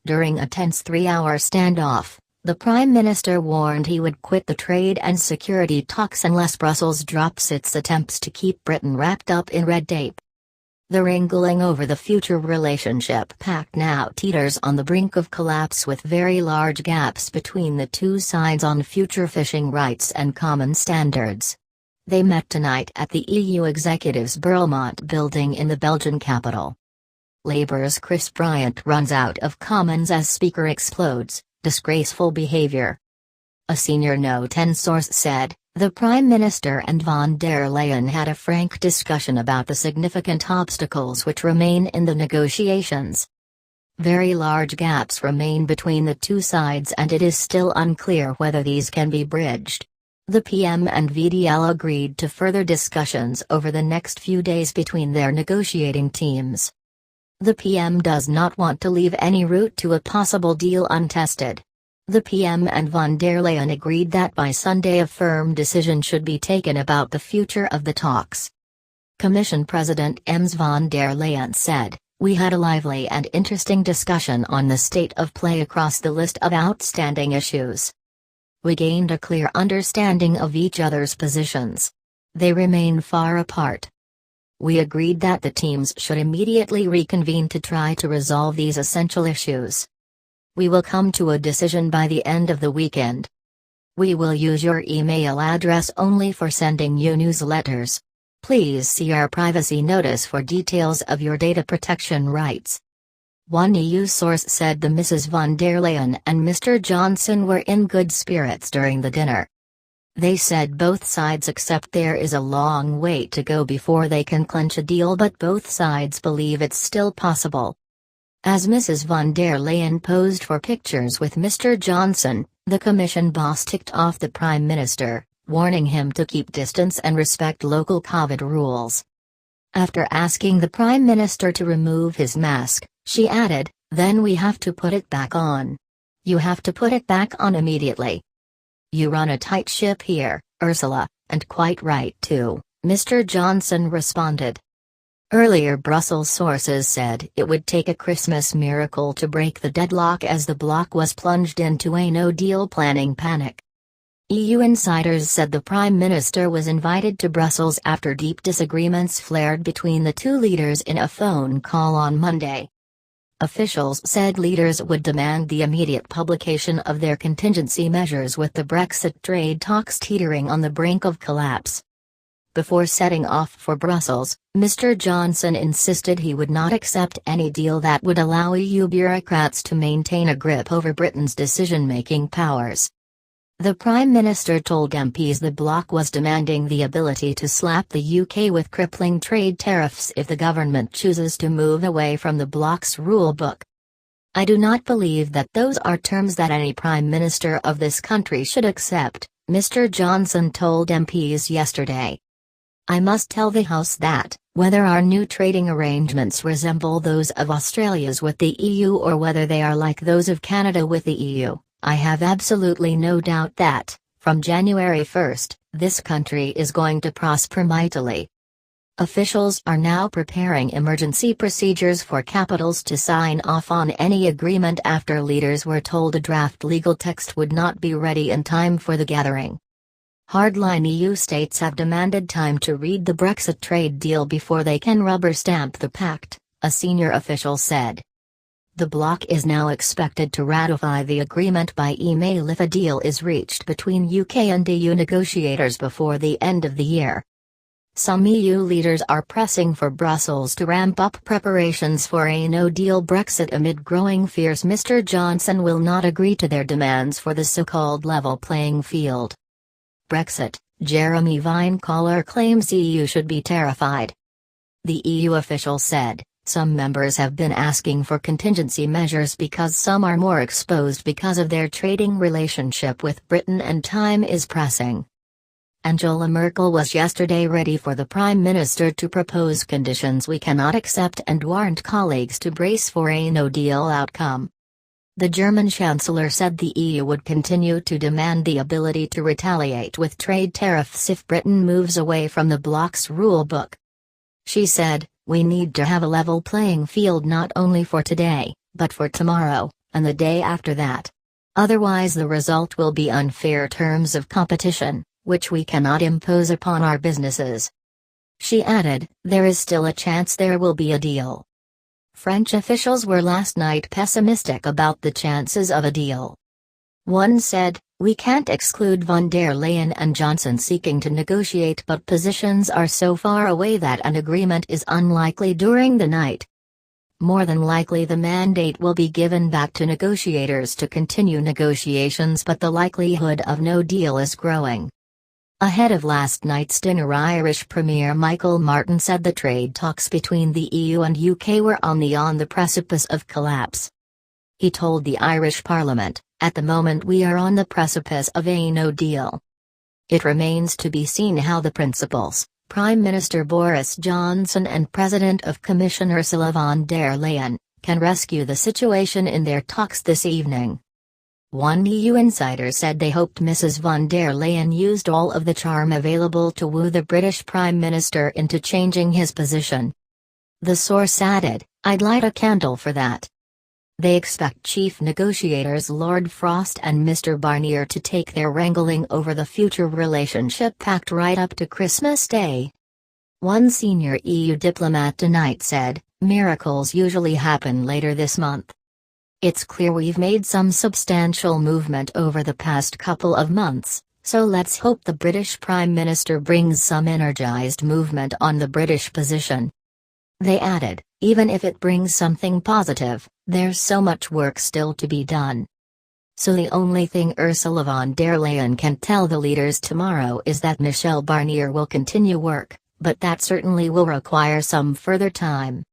During a tense 3-hour standoff, the Prime Minister warned he would quit the trade and security talks unless Brussels drops its attempts to keep Britain wrapped up in red tape. The wrangling over the future relationship pact now teeters on the brink of collapse, with very large gaps between the two sides on future fishing rights and common standards. They met tonight at the EU Executive's Burlemont building in the Belgian capital. Labour's Chris Bryant runs out of Commons as Speaker explodes, disgraceful behaviour. A senior No 10 source said, the Prime Minister and von der Leyen had a frank discussion about the significant obstacles which remain in the negotiations. Very large gaps remain between the two sides and it is still unclear whether these can be bridged. The PM and VDL agreed to further discussions over the next few days between their negotiating teams. The PM does not want to leave any route to a possible deal untested. The PM and von der Leyen agreed that by Sunday a firm decision should be taken about the future of the talks. Commission President Ms von der Leyen said, "We had a lively and interesting discussion on the state of play across the list of outstanding issues. We gained a clear understanding of each other's positions. They remain far apart. We agreed that the teams should immediately reconvene to try to resolve these essential issues. We will come to a decision by the end of the weekend. We will use your email address only for sending you newsletters. Please see our privacy notice for details of your data protection rights." One EU source said the Mrs. von der Leyen and Mr. Johnson were in good spirits during the dinner. They said both sides accept there is a long way to go before they can clinch a deal, but both sides believe it's still possible. As Mrs. von der Leyen posed for pictures with Mr. Johnson, the Commission boss ticked off the Prime Minister, warning him to keep distance and respect local COVID rules. After asking the Prime Minister to remove his mask, she added, "Then we have to put it back on. You have to put it back on immediately. You run a tight ship here, Ursula, and quite right too," Mr. Johnson responded. Earlier Brussels sources said it would take a Christmas miracle to break the deadlock as the bloc was plunged into a no-deal planning panic. EU insiders said the Prime Minister was invited to Brussels after deep disagreements flared between the two leaders in a phone call on Monday. Officials said leaders would demand the immediate publication of their contingency measures, with the Brexit trade talks teetering on the brink of collapse. Before setting off for Brussels, Mr. Johnson insisted he would not accept any deal that would allow EU bureaucrats to maintain a grip over Britain's decision-making powers. The Prime Minister told MPs the bloc was demanding the ability to slap the UK with crippling trade tariffs if the government chooses to move away from the bloc's rule book. "I do not believe that those are terms that any Prime Minister of this country should accept," Mr. Johnson told MPs yesterday. "I must tell the House that, whether our new trading arrangements resemble those of Australia's with the EU or whether they are like those of Canada with the EU, I have absolutely no doubt that, from January 1, this country is going to prosper mightily." Officials are now preparing emergency procedures for capitals to sign off on any agreement after leaders were told a draft legal text would not be ready in time for the gathering. Hardline EU states have demanded time to read the Brexit trade deal before they can rubber stamp the pact, a senior official said. The bloc is now expected to ratify the agreement by email if a deal is reached between UK and EU negotiators before the end of the year. Some EU leaders are pressing for Brussels to ramp up preparations for a no-deal Brexit amid growing fears Mr. Johnson will not agree to their demands for the so-called level playing field. Brexit, Jeremy Vine caller claims EU should be terrified. The EU official said, "Some members have been asking for contingency measures because some are more exposed because of their trading relationship with Britain and time is pressing." Angela Merkel was yesterday ready for the Prime Minister to propose conditions we cannot accept and warned colleagues to brace for a no-deal outcome. The German Chancellor said the EU would continue to demand the ability to retaliate with trade tariffs if Britain moves away from the bloc's rule book. She said, "We need to have a level playing field not only for today, but for tomorrow, and the day after that. Otherwise the result will be unfair terms of competition, which we cannot impose upon our businesses. She added, there is still a chance there will be a deal. French officials were last night pessimistic about the chances of a deal. One said, we can't exclude von der Leyen and Johnson seeking to negotiate, but positions are so far away that an agreement is unlikely during the night. More than likely the mandate will be given back to negotiators to continue negotiations, but the likelihood of no deal is growing. Ahead of last night's dinner, Irish Premier Michael Martin said the trade talks between the EU and UK were on the precipice of collapse. He told the Irish Parliament, at the moment we are on the precipice of a no deal. It remains to be seen how the principals, Prime Minister Boris Johnson and President of Commission Ursula von der Leyen, can rescue the situation in their talks this evening. One EU insider said they hoped Mrs. von der Leyen used all of the charm available to woo the British Prime Minister into changing his position. The source added, I'd light a candle for that. They expect chief negotiators Lord Frost and Mr. Barnier to take their wrangling over the future relationship pact right up to Christmas Day. One senior EU diplomat tonight said, miracles usually happen later this month. It's clear we've made some substantial movement over the past couple of months, so let's hope the British Prime Minister brings some energized movement on the British position. They added, even if it brings something positive, there's so much work still to be done. So the only thing Ursula von der Leyen can tell the leaders tomorrow is that Michel Barnier will continue work, but that certainly will require some further time.